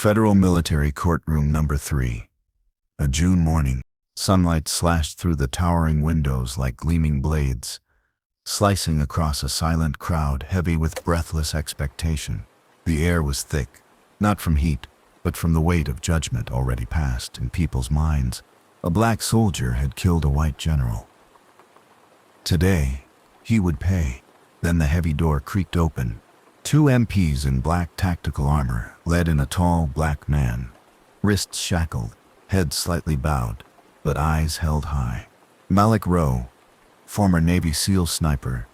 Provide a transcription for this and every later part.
Federal Military Courtroom Number 3. A June morning. Sunlight slashed through the towering windows like gleaming blades, slicing across a silent crowd heavy with breathless expectation. The air was thick, not from heat, but from the weight of judgment already passed in people's minds. A black soldier had killed a white general. Today, he would pay. Then the heavy door creaked open. 2 MPs in black tactical armor led in a tall black man, wrists shackled, head slightly bowed, but eyes held high. Malik Rowe, former Navy SEAL sniper,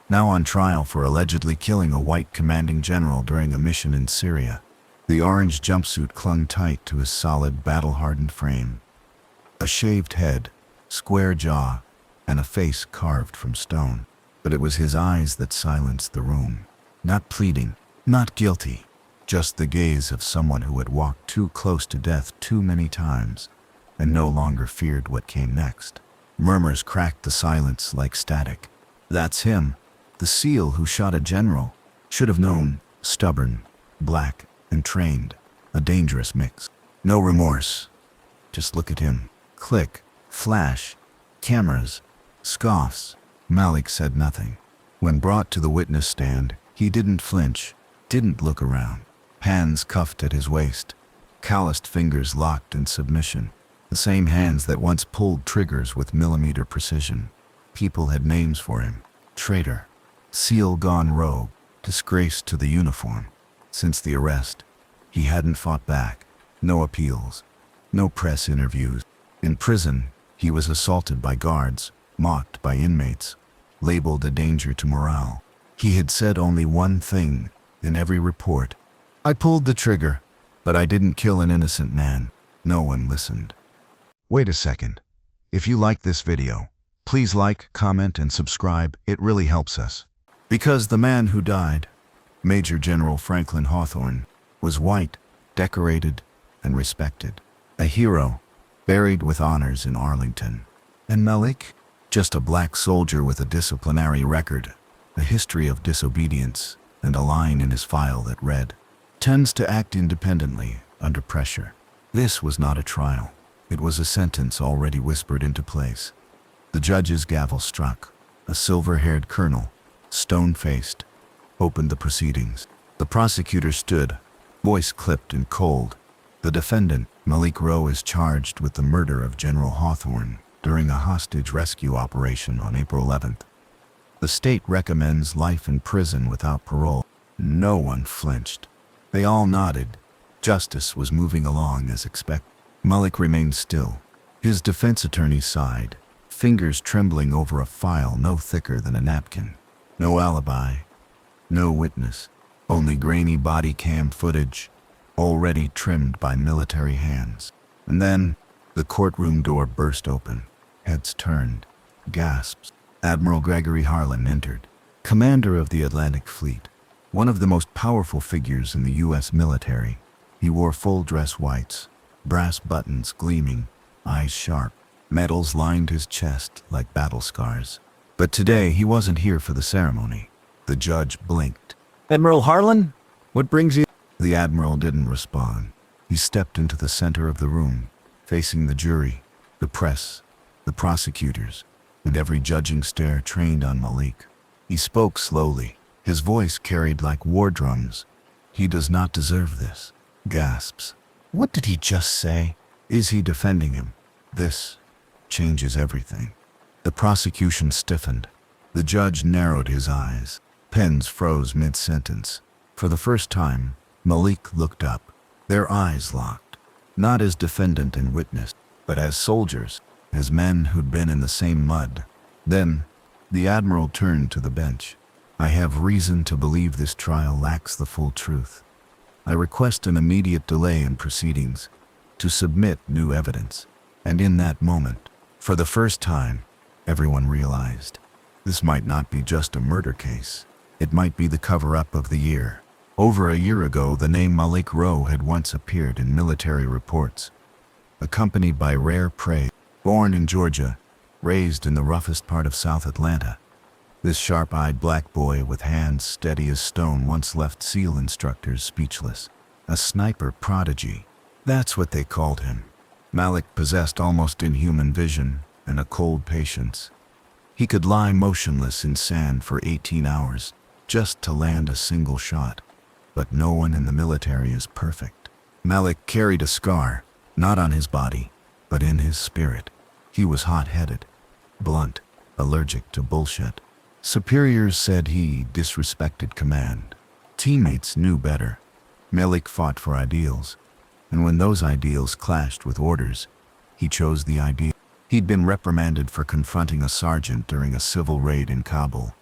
now on trial for allegedly killing a white commanding general during a mission in Syria. The orange jumpsuit clung tight to his solid, battle-hardened frame. A shaved head, square jaw, and a face carved from stone. But it was his eyes that silenced the room. Not pleading, not guilty, just the gaze of someone who had walked too close to death too many times and no longer feared what came next. Murmurs cracked the silence like static. That's him, the SEAL who shot a general. Should have known, stubborn, black, and trained. A dangerous mix. No remorse. Just look at him. Click, flash, cameras, scoffs. Malik said nothing. When brought to the witness stand, he didn't flinch, didn't look around. Hands cuffed at his waist, calloused fingers locked in submission. The same hands that once pulled triggers with millimeter precision. People had names for him. Traitor. SEAL gone rogue. Disgrace to the uniform. Since the arrest, he hadn't fought back. No appeals. No press interviews. In prison, he was assaulted by guards, mocked by inmates, labeled a danger to morale. He had said only one thing in every report. I pulled the trigger, but I didn't kill an innocent man. No one listened. Wait a second. If you like this video, please like, comment, and subscribe. It really helps us. Because the man who died, Major General Franklin Hawthorne, was white, decorated, and respected. A hero, buried with honors in Arlington. And Malik? Just a black soldier with a disciplinary record, a history of disobedience, and a line in his file that read, "Tends to act independently, under pressure." This was not a trial. It was a sentence already whispered into place. The judge's gavel struck. A silver-haired colonel, stone-faced, opened the proceedings. The prosecutor stood, voice clipped and cold. The defendant, Malik Rowe, is charged with the murder of General Hawthorne during a hostage rescue operation on April 11th. The state recommends life in prison without parole. No one flinched. They all nodded. Justice was moving along as expected. Malik remained still. His defense attorney sighed, fingers trembling over a file no thicker than a napkin. No alibi, no witness, only grainy body cam footage, already trimmed by military hands. And then, the courtroom door burst open. Heads turned. Gasps. Admiral Gregory Harlan entered, commander of the Atlantic Fleet, one of the most powerful figures in the U.S. military. He wore full-dress whites, brass buttons gleaming, eyes sharp. Medals lined his chest like battle scars. But today he wasn't here for the ceremony. The judge blinked. "Admiral Harlan, what brings you?" The admiral didn't respond. He stepped into the center of the room, facing the jury, the press, the prosecutors, and every judging stare trained on Malik. He spoke slowly, his voice carried like war drums. "He does not deserve this." Gasps. What did he just say? Is he defending him? This changes everything. The prosecution stiffened. The judge narrowed his eyes. Pens froze mid-sentence. For the first time, Malik looked up. Their eyes locked. Not as defendant and witness, but as soldiers, as men who'd been in the same mud. Then, the admiral turned to the bench. "I have reason to believe this trial lacks the full truth. I request an immediate delay in proceedings, to submit new evidence." And in that moment, for the first time, everyone realized this might not be just a murder case. It might be the cover-up of the year. Over a year ago, the name Malik Rowe had once appeared in military reports, accompanied by rare praise. Born in Georgia, raised in the roughest part of South Atlanta, this sharp-eyed black boy with hands steady as stone once left SEAL instructors speechless. A sniper prodigy. That's what they called him. Malik possessed almost inhuman vision and a cold patience. He could lie motionless in sand for 18 hours just to land a single shot. But no one in the military is perfect. Malik carried a scar, not on his body, but in his spirit. He was hot-headed, blunt, allergic to bullshit. Superiors said he disrespected command. Teammates knew better. Malik fought for ideals, and when those ideals clashed with orders, he chose the ideal. He'd been reprimanded for confronting a sergeant during a civil raid in Kabul,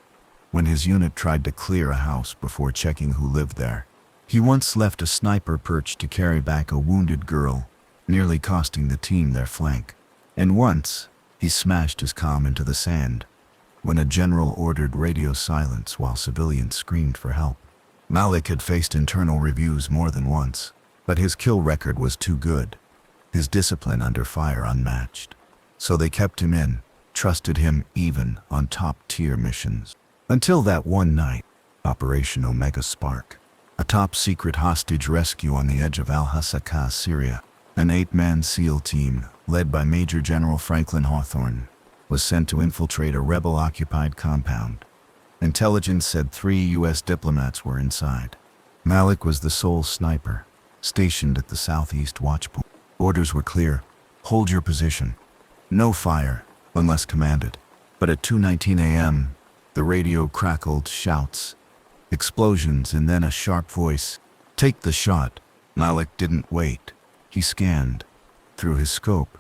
when his unit tried to clear a house before checking who lived there. He once left a sniper perch to carry back a wounded girl, nearly costing the team their flank. And once, he smashed his comm into the sand, when a general ordered radio silence while civilians screamed for help. Malik had faced internal reviews more than once, but his kill record was too good, his discipline under fire unmatched. So they kept him in, trusted him even on top-tier missions. Until that one night, Operation Omega Spark, a top-secret hostage rescue on the edge of Al-Hasaka, Syria. An 8-man SEAL team, led by Major General Franklin Hawthorne, was sent to infiltrate a rebel-occupied compound. Intelligence said 3 U.S. diplomats were inside. Malik was the sole sniper, stationed at the southeast watchpoint. Orders were clear: hold your position. No fire, unless commanded. But at 2:19 a.m., the radio crackled shouts, explosions, and then a sharp voice. Take the shot. Malik didn't wait. He scanned. Through his scope,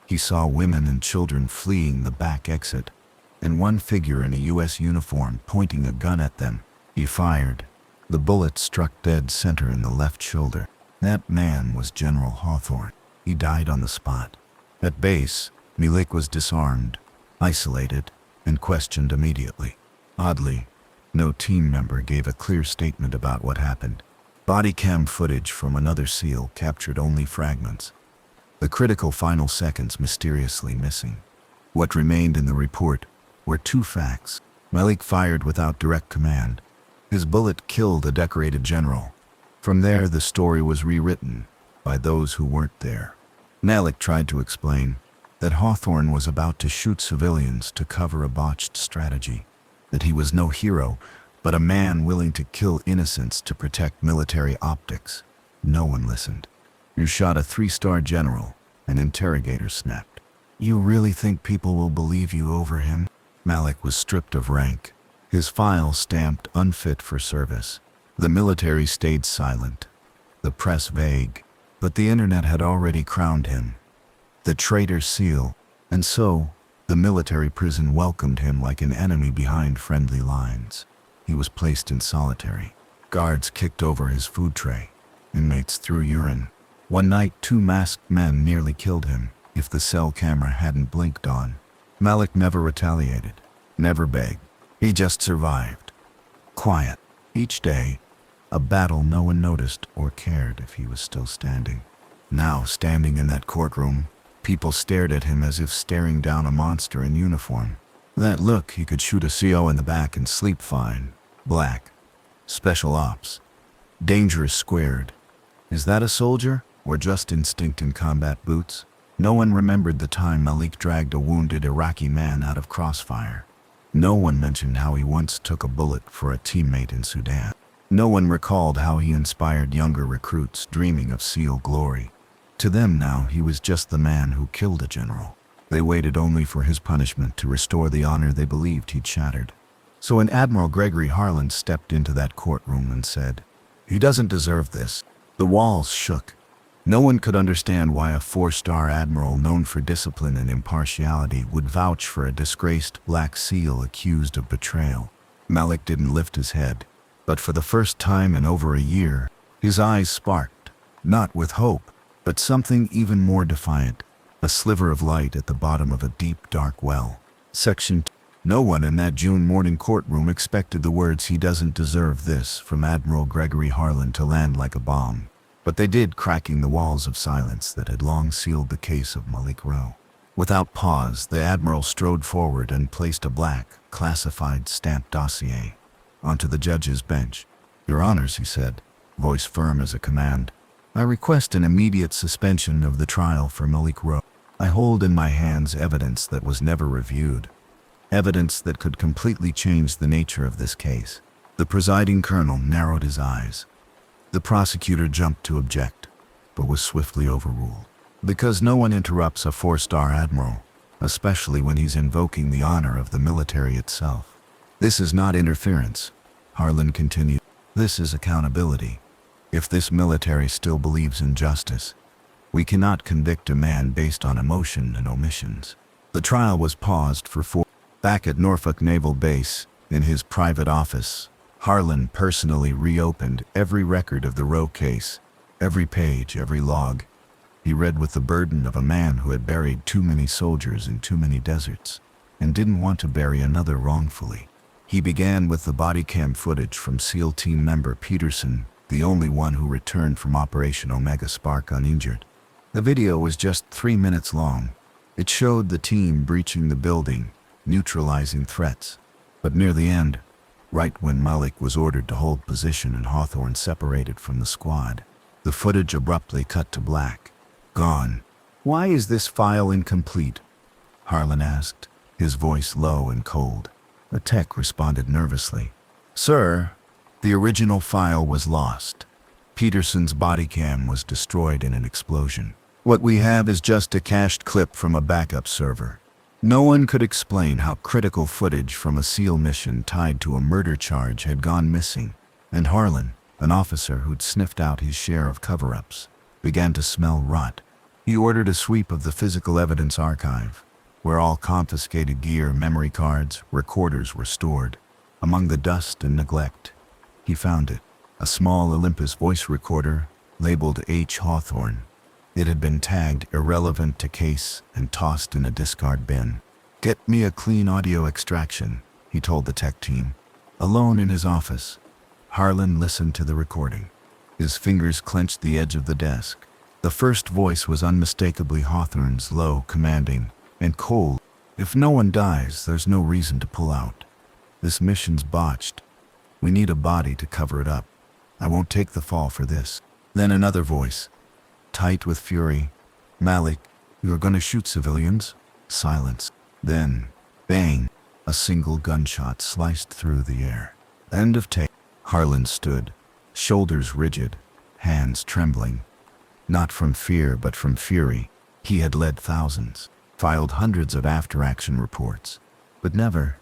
he saw women and children fleeing the back exit, and one figure in a U.S. uniform pointing a gun at them. He fired. The bullet struck dead center in the left shoulder. That man was General Hawthorne. He died on the spot. At base, Malik was disarmed, isolated, and questioned immediately. Oddly, no team member gave a clear statement about what happened. Body cam footage from another SEAL captured only fragments, the critical final seconds mysteriously missing. What remained in the report were 2 facts. Malik fired without direct command. His bullet killed a decorated general. From there, the story was rewritten by those who weren't there. Malik tried to explain that Hawthorne was about to shoot civilians to cover a botched strategy, that he was no hero, but a man willing to kill innocents to protect military optics. No one listened. You shot a 3-star general, an interrogator snapped. You really think people will believe you over him? Malik was stripped of rank, his file stamped unfit for service. The military stayed silent, the press vague, but the internet had already crowned him the traitor SEAL, and so the military prison welcomed him like an enemy behind friendly lines. He was placed in solitary. Guards kicked over his food tray. Inmates threw urine. One night, 2 masked men nearly killed him if the cell camera hadn't blinked on. Malik never retaliated, never begged. He just survived. Quiet. Each day, a battle no one noticed or cared if he was still standing. Now, standing in that courtroom, people stared at him as if staring down a monster in uniform. That look, he could shoot a CO in the back and sleep fine. Black. Special ops. Dangerous squared. Is that a soldier, or just instinct in combat boots? No one remembered the time Malik dragged a wounded Iraqi man out of crossfire. No one mentioned how he once took a bullet for a teammate in Sudan. No one recalled how he inspired younger recruits dreaming of SEAL glory. To them now, he was just the man who killed a general. They waited only for his punishment to restore the honor they believed he'd shattered. So when Admiral Gregory Harlan stepped into that courtroom and said, "He doesn't deserve this," the walls shook. No one could understand why a 4-star admiral known for discipline and impartiality would vouch for a disgraced black SEAL accused of betrayal. Malik didn't lift his head, but for the first time in over a year, his eyes sparked, not with hope, but something even more defiant, a sliver of light at the bottom of a deep, dark well. Section 2. No one in that June morning courtroom expected the words "he doesn't deserve this" from Admiral Gregory Harlan to land like a bomb. But they did, cracking the walls of silence that had long sealed the case of Malik Rowe. Without pause, the Admiral strode forward and placed a black, classified stamped dossier onto the judge's bench. "Your Honors," he said, voice firm as a command. I request an immediate suspension of the trial for Malik Rowe. I hold in my hands evidence that was never reviewed. Evidence that could completely change the nature of this case. The presiding colonel narrowed his eyes. The prosecutor jumped to object, but was swiftly overruled. Because no one interrupts a four-star admiral, especially when he's invoking the honor of the military itself. This is not interference, Harlan continued. This is accountability. If this military still believes in justice, we cannot convict a man based on emotion and omissions. The trial was paused for 4. Back at Norfolk Naval Base, in his private office, Harlan personally reopened every record of the Rowe case, every page, every log. He read with the burden of a man who had buried too many soldiers in too many deserts, and didn't want to bury another wrongfully. He began with the body cam footage from SEAL team member Peterson, the only one who returned from Operation Omega Spark uninjured. The video was just 3 minutes long. It showed the team breaching the building, neutralizing threats. But near the end, right when Malik was ordered to hold position and Hawthorne separated from the squad, the footage abruptly cut to black. Gone. Why is this file incomplete? Harlan asked, his voice low and cold. A tech responded nervously. Sir, the original file was lost. Peterson's body cam was destroyed in an explosion. What we have is just a cached clip from a backup server. No one could explain how critical footage from a SEAL mission tied to a murder charge had gone missing, and Harlan, an officer who'd sniffed out his share of cover-ups, began to smell rot. He ordered a sweep of the physical evidence archive, where all confiscated gear, memory cards, recorders were stored. Among the dust and neglect, he found it, a small Olympus voice recorder labeled H. Hawthorne. It had been tagged irrelevant to case and tossed in a discard bin. Get me a clean audio extraction, he told the tech team. Alone in his office, Harlan listened to the recording. His fingers clenched the edge of the desk. The first voice was unmistakably Hawthorne's, low, commanding, and cold. If no one dies, there's no reason to pull out. This mission's botched. We need a body to cover it up. I won't take the fall for this. Then another voice, tight with fury. Malik, you are going to shoot civilians? Silence. Then, bang, a single gunshot sliced through the air. End of tape. Harlan stood, shoulders rigid, hands trembling. Not from fear, but from fury. He had led thousands, filed hundreds of after-action reports. But never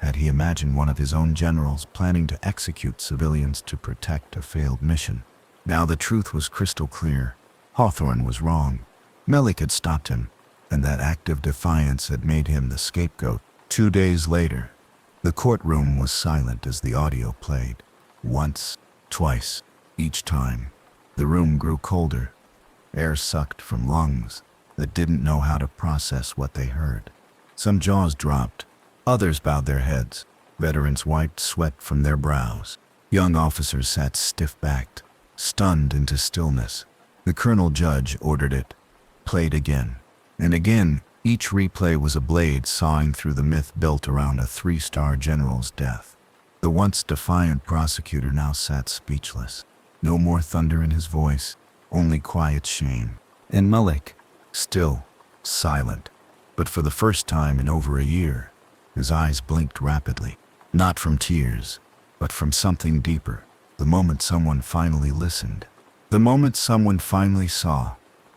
had he imagined one of his own generals planning to execute civilians to protect a failed mission. Now the truth was crystal clear. Hawthorne was wrong. Malik had stopped him, and that act of defiance had made him the scapegoat. 2 days later, the courtroom was silent as the audio played. Once, twice, each time, the room grew colder, air sucked from lungs that didn't know how to process what they heard. Some jaws dropped, others bowed their heads. Veterans wiped sweat from their brows. Young officers sat stiff-backed, stunned into stillness. The colonel judge ordered it, played again. And again, each replay was a blade sawing through the myth built around a 3-star general's death. The once defiant prosecutor now sat speechless. No more thunder in his voice, only quiet shame. And Malik, still, silent. But for the first time in over a year, his eyes blinked rapidly. Not from tears, but from something deeper. The moment someone finally listened. The moment someone finally saw.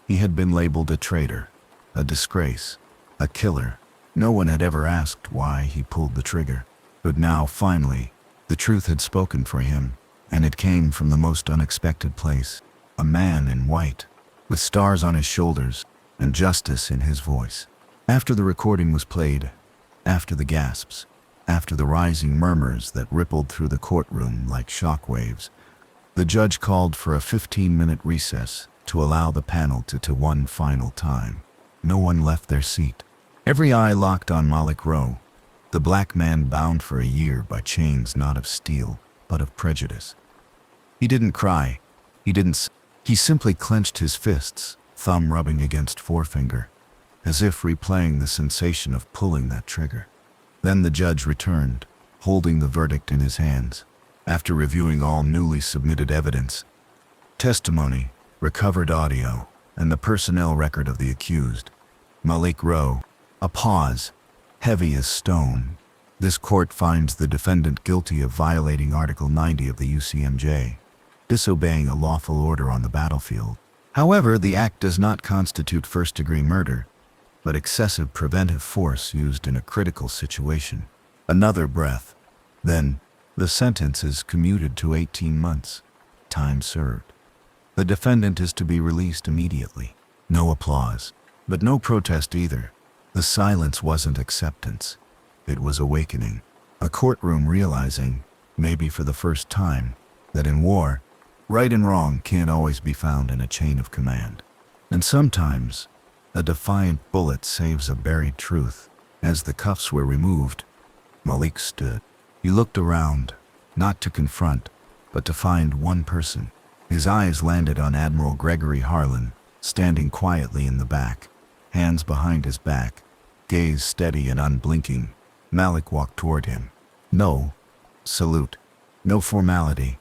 He had been labeled a traitor, a disgrace, a killer. No one had ever asked why he pulled the trigger. But now, finally, the truth had spoken for him, and it came from the most unexpected place. A man in white, with stars on his shoulders, and justice in his voice. After the recording was played, after the gasps, after the rising murmurs that rippled through the courtroom like shockwaves, the judge called for a 15-minute recess to allow the panel to one final time. No one left their seat. Every eye locked on Malik Rowe, the black man bound for a year by chains not of steel, but of prejudice. He didn't cry. He simply clenched his fists, thumb rubbing against forefinger, as if replaying the sensation of pulling that trigger. Then the judge returned, holding the verdict in his hands. After reviewing all newly submitted evidence, testimony, recovered audio, and the personnel record of the accused, Malik wrote, a pause, heavy as stone. This court finds the defendant guilty of violating Article 90 of the UCMJ, disobeying a lawful order on the battlefield. However, the act does not constitute first-degree murder, but excessive preventive force used in a critical situation. Another breath. Then, the sentence is commuted to 18 months. Time served. The defendant is to be released immediately. No applause, but no protest either. The silence wasn't acceptance. It was awakening. A courtroom realizing, maybe for the first time, that in war, right and wrong can't always be found in a chain of command. And sometimes, a defiant bullet saves a buried truth. As the cuffs were removed, Malik stood. He looked around, not to confront, but to find one person. His eyes landed on Admiral Gregory Harlan, standing quietly in the back, hands behind his back, gaze steady and unblinking. Malik walked toward him. No salute, no formality,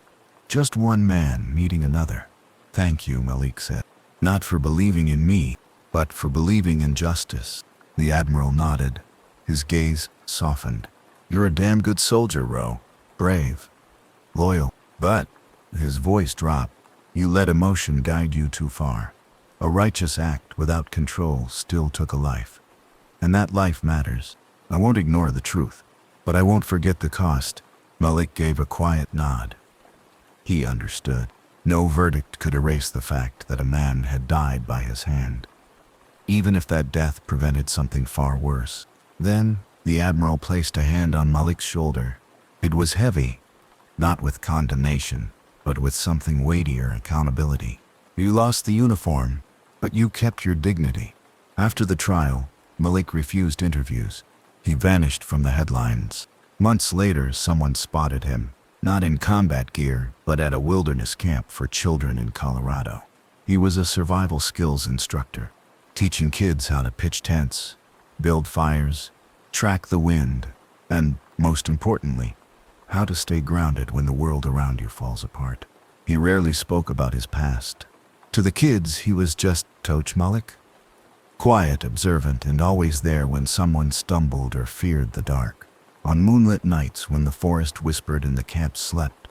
just one man meeting another. Thank you, Malik said. Not for believing in me, but for believing in justice. The Admiral nodded. His gaze softened. You're a damn good soldier, Ro. Brave. Loyal. But, his voice dropped, you let emotion guide you too far. A righteous act without control still took a life. And that life matters. I won't ignore the truth, but I won't forget the cost. Malik gave a quiet nod. He understood. No verdict could erase the fact that a man had died by his hand, even if that death prevented something far worse. Then, the Admiral placed a hand on Malik's shoulder. It was heavy, not with condemnation, but with something weightier, accountability. You lost the uniform, but you kept your dignity. After the trial, Malik refused interviews. He vanished from the headlines. Months later, someone spotted him, not in combat gear, but at a wilderness camp for children in Colorado. He was a survival skills instructor, teaching kids how to pitch tents, build fires, track the wind, and, most importantly, how to stay grounded when the world around you falls apart. He rarely spoke about his past. To the kids, he was just Coach Malik. Quiet, observant, and always there when someone stumbled or feared the dark. On moonlit nights when the forest whispered and the camp slept,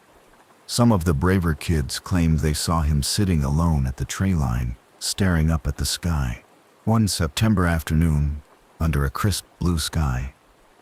some of the braver kids claimed they saw him sitting alone at the tree line, staring up at the sky. One September afternoon, under a crisp blue sky,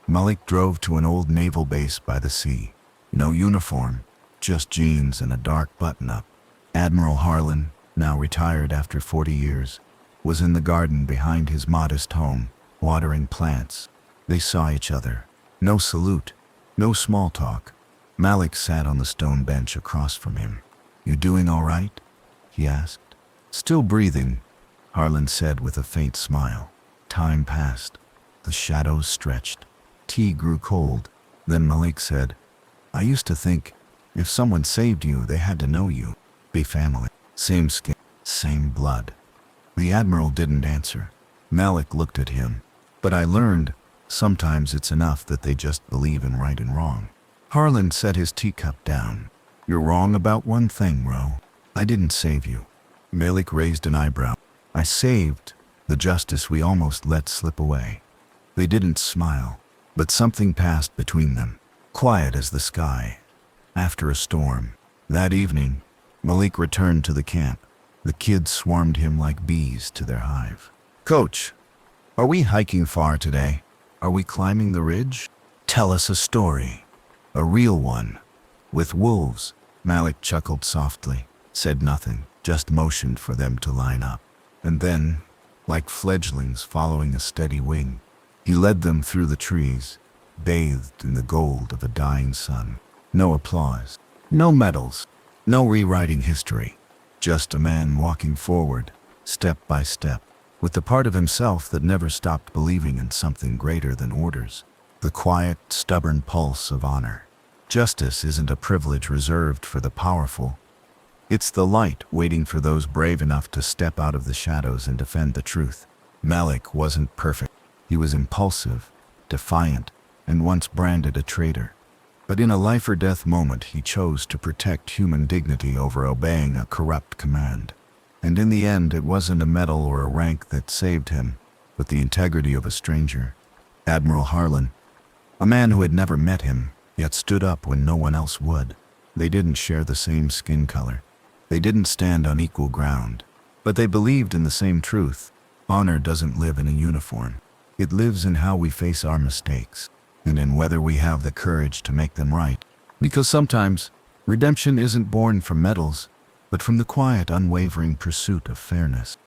Malik drove to an old naval base by the sea. No uniform, just jeans and a dark button-up. Admiral Harlan, now retired after 40 years, was in the garden behind his modest home, watering plants. They saw each other. No salute, no small talk. Malik sat on the stone bench across from him. You doing all right? He asked. Still breathing, Harlan said with a faint smile. Time passed. The shadows stretched. Tea grew cold. Then Malik said, I used to think, if someone saved you, they had to know you. Be family. Same skin, same blood. The Admiral didn't answer. Malik looked at him. But I learned, sometimes it's enough that they just believe in right and wrong. Harlan set his teacup down. You're wrong about one thing, Ro. I didn't save you. Malik raised an eyebrow. I saved the justice we almost let slip away. They didn't smile, but something passed between them, quiet as the sky. After a storm, that evening, Malik returned to the camp. The kids swarmed him like bees to their hive. Coach, are we hiking far today? Are we climbing the ridge? Tell us a story. A real one. With wolves. Malik chuckled softly, said nothing, just motioned for them to line up. And then, like fledglings following a steady wing, he led them through the trees, bathed in the gold of a dying sun. No applause, no medals, no rewriting history. Just a man walking forward, step by step, with the part of himself that never stopped believing in something greater than orders. The quiet, stubborn pulse of honor. Justice isn't a privilege reserved for the powerful. It's the light waiting for those brave enough to step out of the shadows and defend the truth. Malik wasn't perfect. He was impulsive, defiant, and once branded a traitor. But in a life-or-death moment, he chose to protect human dignity over obeying a corrupt command. And in the end, it wasn't a medal or a rank that saved him, but the integrity of a stranger, Admiral Harlan, a man who had never met him, yet stood up when no one else would. They didn't share the same skin color. They didn't stand on equal ground. But they believed in the same truth. Honor doesn't live in a uniform. It lives in how we face our mistakes, and in whether we have the courage to make them right. Because sometimes, redemption isn't born from medals, but from the quiet, unwavering pursuit of fairness.